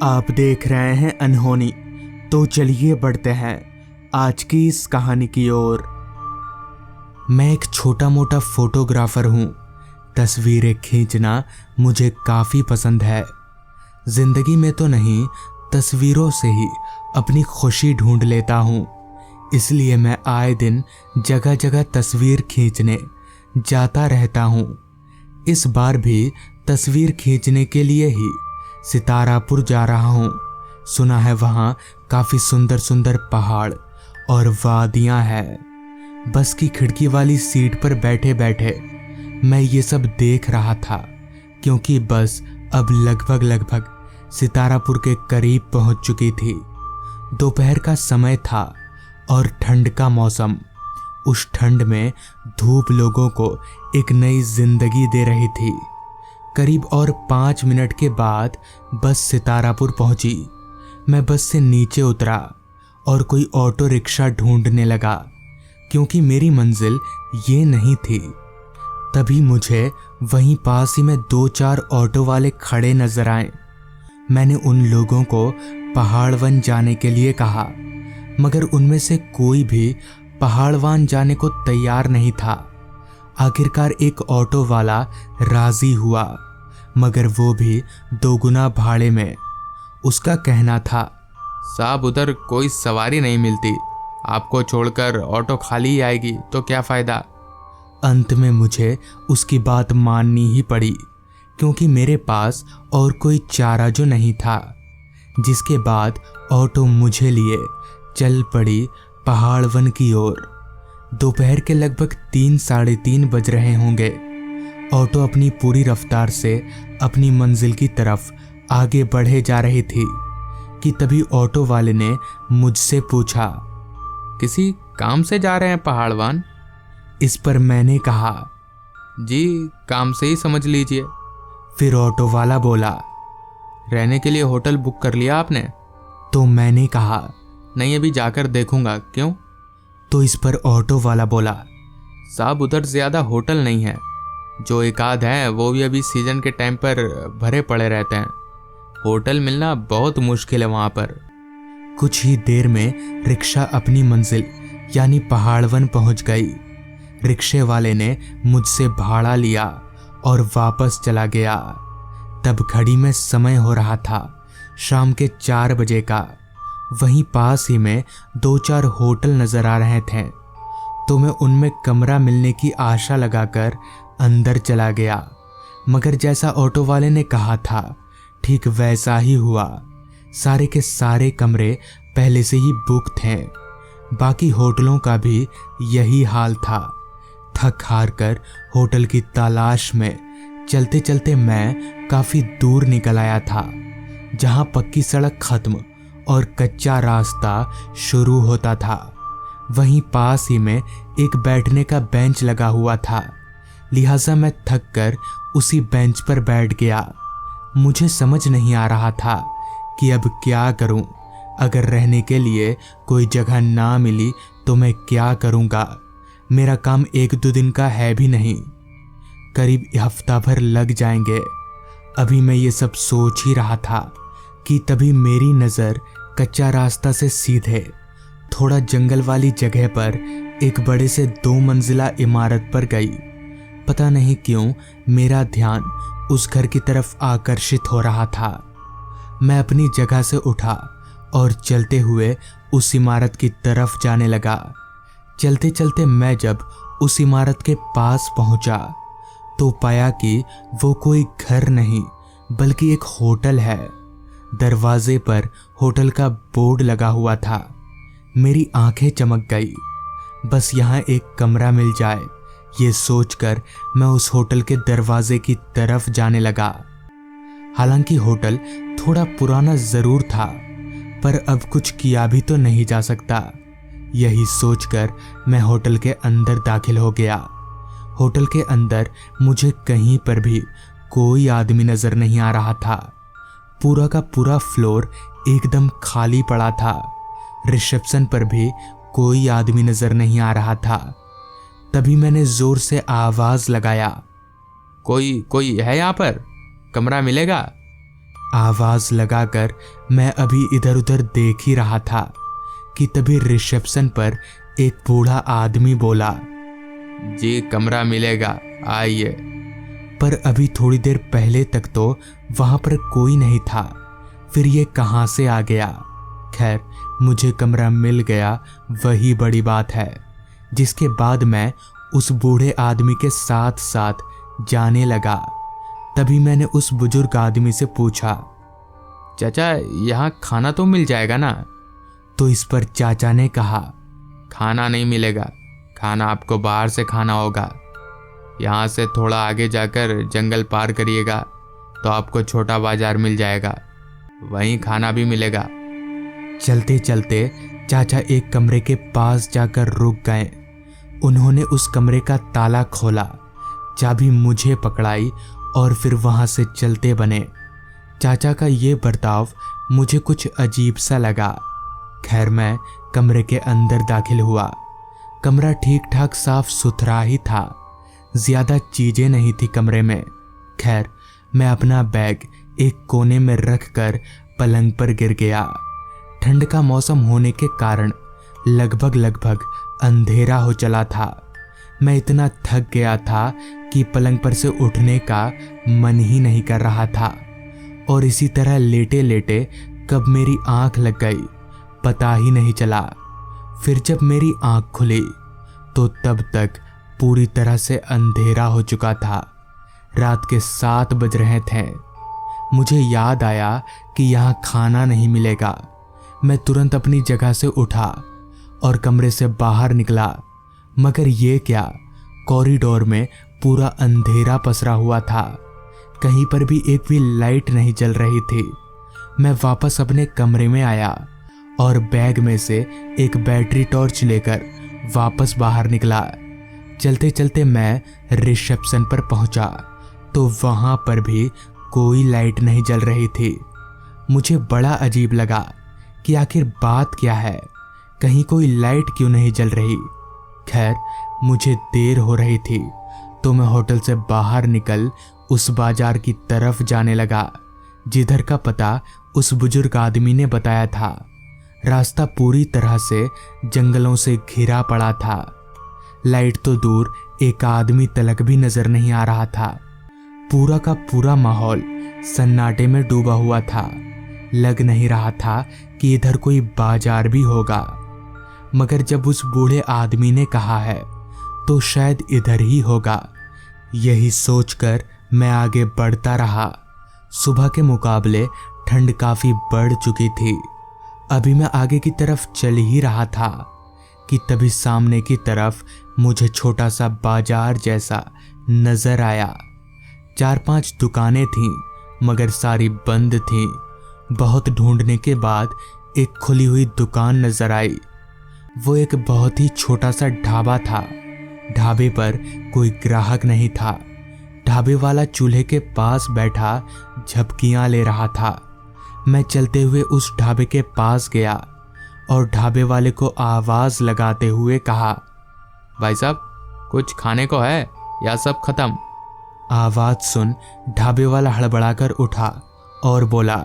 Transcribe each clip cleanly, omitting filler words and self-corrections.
आप देख रहे हैं अनहोनी। तो चलिए बढ़ते हैं आज की इस कहानी की ओर। मैं एक छोटा मोटा फोटोग्राफर हूँ। तस्वीरें खींचना मुझे काफ़ी पसंद है। जिंदगी में तो नहीं, तस्वीरों से ही अपनी खुशी ढूंढ लेता हूँ। इसलिए मैं आए दिन जगह जगह तस्वीर खींचने जाता रहता हूँ। इस बार भी तस्वीर खींचने के लिए ही सितारापुर जा रहा हूँ। सुना है वहाँ काफ़ी सुंदर सुंदर पहाड़ और वादियाँ हैं। बस की खिड़की वाली सीट पर बैठे बैठे मैं ये सब देख रहा था, क्योंकि बस अब लगभग सितारापुर के करीब पहुँच चुकी थी। दोपहर का समय था और ठंड का मौसम। उस ठंड में धूप लोगों को एक नई जिंदगी दे रही थी। करीब और 5 मिनट के बाद बस सितारापुर पहुंची। मैं बस से नीचे उतरा और कोई ऑटो रिक्शा ढूंढने लगा, क्योंकि मेरी मंजिल ये नहीं थी। तभी मुझे वहीं पास ही में 2-4 ऑटो वाले खड़े नजर आए। मैंने उन लोगों को पहाड़वन जाने के लिए कहा, मगर उनमें से कोई भी पहाड़वान जाने को तैयार नहीं था। आखिरकार एक ऑटो वाला राजी हुआ, मगर वो भी 2 गुना भाड़े में। उसका कहना था, साहब उधर कोई सवारी नहीं मिलती, आपको छोड़कर ऑटो खाली ही आएगी तो क्या फ़ायदा। अंत में मुझे उसकी बात माननी ही पड़ी, क्योंकि मेरे पास और कोई चारा जो नहीं था। जिसके बाद ऑटो मुझे लिए चल पड़ी पहाड़वन की ओर। दोपहर के लगभग 3-3:30 बज रहे होंगे। ऑटो अपनी पूरी रफ्तार से अपनी मंजिल की तरफ आगे बढ़े जा रही थी कि तभी ऑटो वाले ने मुझसे पूछा, किसी काम से जा रहे हैं पहाड़वान? इस पर मैंने कहा, जी काम से ही समझ लीजिए। फिर ऑटो वाला बोला, रहने के लिए होटल बुक कर लिया आपने? तो मैंने कहा, नहीं अभी जाकर देखूंगा। क्यों? तो इस पर ऑटो वाला बोला, साहब उधर ज़्यादा होटल नहीं है, जो एक आध है वो भी अभी सीजन के टाइम पर भरे पड़े रहते हैं। होटल मिलना बहुत मुश्किल है वहाँ पर। कुछ ही देर में रिक्शा अपनी मंजिल यानी पहाड़वन पहुँच गई। रिक्शे वाले ने मुझसे भाड़ा लिया और वापस चला गया। तब घड़ी में समय हो रहा था शाम के 4 बजे का। वहीं पास ही में 2-4 होटल नजर आ रहे थे, तो मैं उनमें कमरा मिलने की आशा लगाकर अंदर चला गया। मगर जैसा ऑटो वाले ने कहा था ठीक वैसा ही हुआ। सारे के सारे कमरे पहले से ही बुक थे। बाकी होटलों का भी यही हाल था। थक हार कर होटल की तलाश में चलते चलते मैं काफी दूर निकल आया था, जहां पक्की सड़क खत्म और कच्चा रास्ता शुरू होता था। वहीं पास ही में एक बैठने का बेंच लगा हुआ था, लिहाजा मैं थक कर उसी बेंच पर बैठ गया। मुझे समझ नहीं आ रहा था कि अब क्या करूं। अगर रहने के लिए कोई जगह ना मिली तो मैं क्या करूंगा। मेरा काम 1-2 दिन का है भी नहीं, करीब हफ्ता भर लग जाएंगे। अभी मैं ये सब सोच ही रहा था कि तभी मेरी नज़र कच्चा रास्ता से सीधे थोड़ा जंगल वाली जगह पर एक बड़े से 2 मंजिला इमारत पर गई। पता नहीं क्यों मेरा ध्यान उस घर की तरफ आकर्षित हो रहा था। मैं अपनी जगह से उठा और चलते हुए उस इमारत की तरफ जाने लगा। चलते चलते मैं जब उस इमारत के पास पहुंचा तो पाया कि वो कोई घर नहीं बल्कि एक होटल है। दरवाजे पर होटल का बोर्ड लगा हुआ था। मेरी आंखें चमक गई। बस यहाँ एक कमरा मिल जाए, ये सोचकर मैं उस होटल के दरवाजे की तरफ जाने लगा। हालांकि होटल थोड़ा पुराना जरूर था, पर अब कुछ किया भी तो नहीं जा सकता। यही सोचकर मैं होटल के अंदर दाखिल हो गया। होटल के अंदर मुझे कहीं पर भी कोई आदमी नजर नहीं आ रहा था। पूरा का पूरा फ्लोर एकदम खाली पड़ा था। रिसेप्शन पर भी कोई आदमी नजर नहीं आ रहा था। तभी मैंने जोर से आवाज लगाया, कोई है यहाँ पर? कमरा मिलेगा? आवाज लगाकर मैं अभी इधर उधर देख ही रहा था कि तभी रिसेप्शन पर एक बूढ़ा आदमी बोला, जी कमरा मिलेगा, आइए। पर अभी थोड़ी देर पहले तक तो वहां पर कोई नहीं था, फिर ये कहां से आ गया। खैर, मुझे कमरा मिल गया, वही बड़ी बात है। जिसके बाद मैं उस बूढ़े आदमी के साथ साथ जाने लगा। तभी मैंने उस बुजुर्ग आदमी से पूछा, चाचा यहाँ खाना तो मिल जाएगा ना? तो इस पर चाचा ने कहा, खाना नहीं मिलेगा, खाना आपको बाहर से खाना होगा। यहाँ से थोड़ा आगे जाकर जंगल पार करिएगा तो आपको छोटा बाजार मिल जाएगा, वहीं खाना भी मिलेगा। चलते चलते चाचा एक कमरे के पास जाकर रुक गए। उन्होंने उस कमरे का ताला खोला, चाबी मुझे पकड़ाई और फिर वहां से चलते बने। चाचा का ये बर्ताव मुझे कुछ अजीब सा लगा। खैर, मैं कमरे के अंदर दाखिल हुआ। कमरा ठीक ठाक साफ सुथरा ही था, ज्यादा चीजें नहीं थी कमरे में। खैर, मैं अपना बैग एक कोने में रखकर पलंग पर गिर गया। ठंड का मौसम होने के कारण लगभग अंधेरा हो चला था। मैं इतना थक गया था कि पलंग पर से उठने का मन ही नहीं कर रहा था, और इसी तरह लेटे लेटे कब मेरी आंख लग गई पता ही नहीं चला। फिर जब मेरी आंख खुली तो तब तक पूरी तरह से अंधेरा हो चुका था। रात के 7 बज रहे थे। मुझे याद आया कि यहाँ खाना नहीं मिलेगा। मैं तुरंत अपनी जगह से उठा और कमरे से बाहर निकला, मगर ये क्या, कॉरिडोर में पूरा अंधेरा पसरा हुआ था। कहीं पर भी एक भी लाइट नहीं जल रही थी। मैं वापस अपने कमरे में आया और बैग में से एक बैटरी टॉर्च लेकर वापस बाहर निकला। चलते चलते मैं रिसेप्शन पर पहुंचा तो वहां पर भी कोई लाइट नहीं जल रही थी। मुझे बड़ा अजीब लगा कि आखिर बात क्या है, कहीं कोई लाइट क्यों नहीं जल रही। खैर, मुझे देर हो रही थी तो मैं होटल से बाहर निकल उस बाजार की तरफ जाने लगा जिधर का पता उस बुजुर्ग आदमी ने बताया था। रास्ता पूरी तरह से जंगलों से घिरा पड़ा था। लाइट तो दूर, एक आदमी तलक भी नजर नहीं आ रहा था। पूरा का पूरा माहौल सन्नाटे में डूबा हुआ था। लग नहीं रहा था कि इधर कोई बाजार भी होगा, मगर जब उस बूढ़े आदमी ने कहा है तो शायद इधर ही होगा। यही सोचकर मैं आगे बढ़ता रहा। सुबह के मुकाबले ठंड काफी बढ़ चुकी थी। अभी मैं आगे की तरफ चल ही रहा था कि तभी सामने की तरफ मुझे छोटा सा बाजार जैसा नजर आया। 4-5 दुकानें थीं, मगर सारी बंद थीं। बहुत ढूंढने के बाद एक खुली हुई दुकान नजर आई। वो एक बहुत ही छोटा सा ढाबा था। ढाबे पर कोई ग्राहक नहीं था। ढाबे वाला चूल्हे के पास बैठा झपकियां ले रहा था। मैं चलते हुए उस ढाबे के पास गया और ढाबे वाले को आवाज लगाते हुए कहा, भाई साहब, कुछ खाने को है या सब खत्म? आवाज सुन ढाबे वाला हड़बड़ाकर उठा और बोला,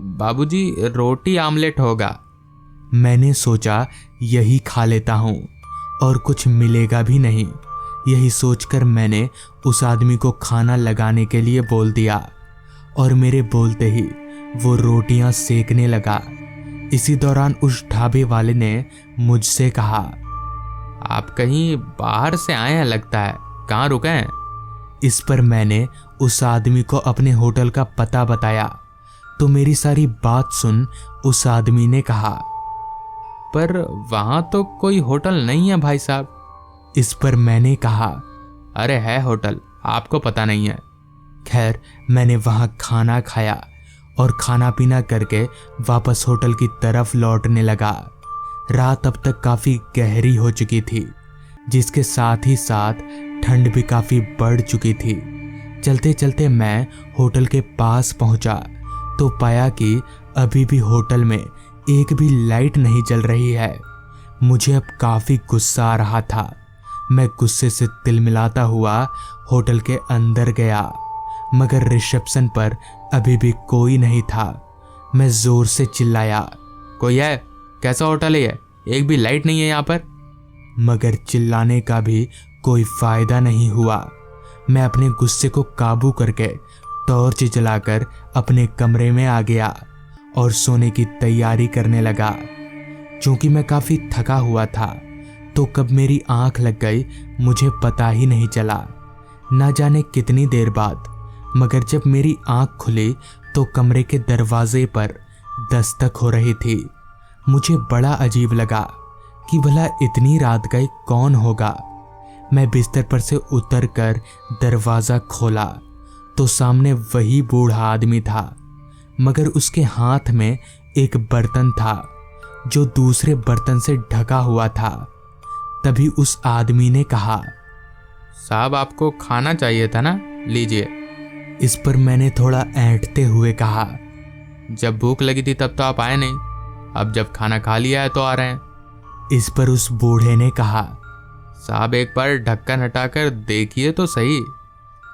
बाबूजी, रोटी आमलेट होगा। मैंने सोचा यही खा लेता हूँ और कुछ मिलेगा भी नहीं। यही सोचकर मैंने उस आदमी को खाना लगाने के लिए बोल दिया और मेरे बोलते ही वो रोटियां सेकने लगा। इसी दौरान उस ढाबे वाले ने मुझसे कहा, आप कहीं बाहर से आए हैं लगता है, कहाँ रुके हैं? इस पर मैंने उस आदमी को अपने होटल का पता बताया तो मेरी सारी बात सुन उस आदमी ने कहा, पर वहां तो कोई होटल नहीं है भाई साहब। इस पर मैंने कहा, अरे है होटल, आपको पता नहीं है। खैर, मैंने वहां खाना खाया और खाना पीना करके वापस होटल की तरफ लौटने लगा। रात अब तक काफी गहरी हो चुकी थी, जिसके साथ ही साथ ठंड भी काफी बढ़ चुकी थी। चलते चलते मैं होटल के पास पहुंचा तो पाया कि अभी भी होटल में एक भी लाइट नहीं जल रही है। मुझे अब काफी गुस्सा आ रहा था। मैं गुस्से से तिलमिलाता हुआ होटल के अंदर गया, मगर रिसेप्शन पर अभी भी कोई नहीं था। मैं जोर से चिल्लाया, कोई है? कैसा होटल है ये? एक भी लाइट नहीं है यहाँ पर। मगर चिल्लाने का भी कोई फायदा नहीं हुआ। मैं अपने गुस्से को काबू करके टॉर्च जलाकर अपने कमरे में आ गया और सोने की तैयारी करने लगा। क्योंकि मैं काफी थका हुआ था तो कब मेरी आंख लग गई मुझे पता ही नहीं चला। ना जाने कितनी देर बाद, मगर जब मेरी आंख खुली तो कमरे के दरवाजे पर दस्तक हो रही थी। मुझे बड़ा अजीब लगा कि भला इतनी रात गए कौन होगा। मैं बिस्तर पर से उतरकर दरवाजा खोला तो सामने वही बूढ़ा आदमी था, मगर उसके हाथ में एक बर्तन था जो दूसरे बर्तन से ढका हुआ था। तभी उस आदमी ने कहा, साहब आपको खाना चाहिए था ना, लीजिए। इस पर मैंने थोड़ा ऐंठते हुए कहा, जब भूख लगी थी तब तो आप आए नहीं, अब जब खाना खा लिया है तो आ रहे हैं। इस पर उस बूढ़े ने कहा, साहब एक बार ढक्कन हटाकर देखिए तो सही।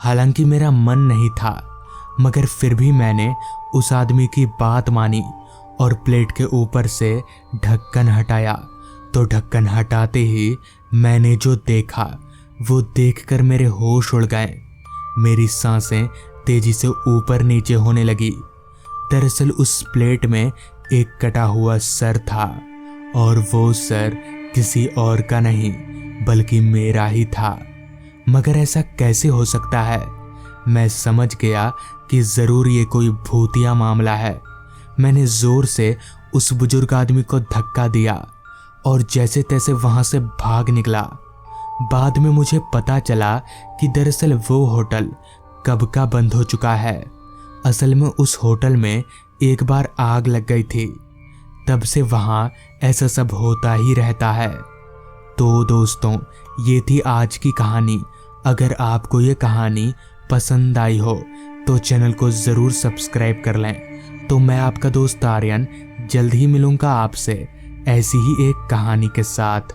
हालांकि मेरा मन नहीं था, मगर फिर भी मैंने उस आदमी की बात मानी और प्लेट के ऊपर से ढक्कन हटाया। तो ढक्कन हटाते ही मैंने जो देखा वो देखकर मेरे होश उड़ गए। मेरी सांसें तेजी से ऊपर नीचे होने लगी। दरअसल उस प्लेट में एक कटा हुआ सर था और वो सर किसी और का नहीं बल्कि मेरा ही था। मगर ऐसा कैसे हो सकता है? मैं समझ गया कि जरूर ये कोई भूतिया मामला है। मैंने जोर से उस बुजुर्ग आदमी को धक्का दिया और जैसे तैसे वहां से भाग निकला। बाद में मुझे पता चला कि दरअसल वो होटल कब का बंद हो चुका है। असल में उस होटल में एक बार आग लग गई थी, तब से वहां ऐसा सब होता ही रहता है। तो दोस्तों, ये थी आज की कहानी। अगर आपको ये कहानी पसंद आई हो तो चैनल को ज़रूर सब्सक्राइब कर लें। तो मैं आपका दोस्त आर्यन जल्द ही मिलूंगा आपसे ऐसी ही एक कहानी के साथ।